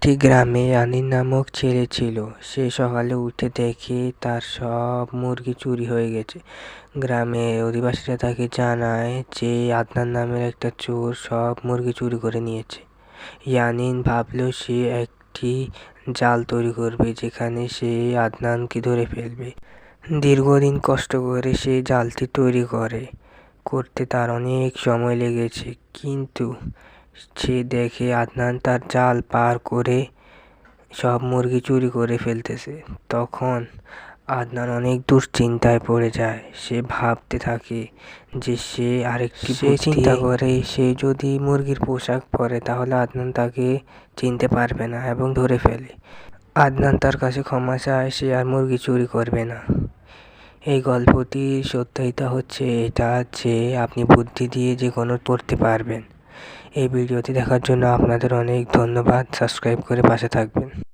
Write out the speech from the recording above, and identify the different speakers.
Speaker 1: একটি গ্রামে আনিস নামক ছেলে ছিল। সে সকালে উঠে দেখে তার সব মুরগি চুরি হয়ে গেছে। গ্রামের অধিবাসীরা তাকে জানায় যে আদনান নামের একটা চোর সব মুরগি চুরি করে নিয়েছে। ইয়ানিন ভাবল সে একটি জাল তৈরি করবে যেখানে সে আদনানকে ধরে ফেলবে। দীর্ঘদিন কষ্ট করে সে জালটি তৈরি করতে তার অনেক সময় লেগেছে, কিন্তু সে দেখে আদনান তার জাল পার করে সব মুরগি চুরি করে ফেলতেছে। তখন আদনান অনেক দুশ্চিন্তায় পড়ে যায়। সে ভাবতে থাকে যে সে চিন্তা করে সে যদি মুরগির পোশাক পরে তাহলে আদনান তাকে চিনতে পারবে না এবং ধরে ফেলে। আদনান তার কাছে ক্ষমা চায়, সে আর মুরগি চুরি করবে না। এই গল্পটির সত্যতা হচ্ছে এটা যে আপনি বুদ্ধি দিয়ে যে কোনো করতে পারবেন। এই ভিডিওটি দেখার জন্য আপনাদের অনেক ধন্যবাদ। সাবস্ক্রাইব করে পাশে থাকবেন।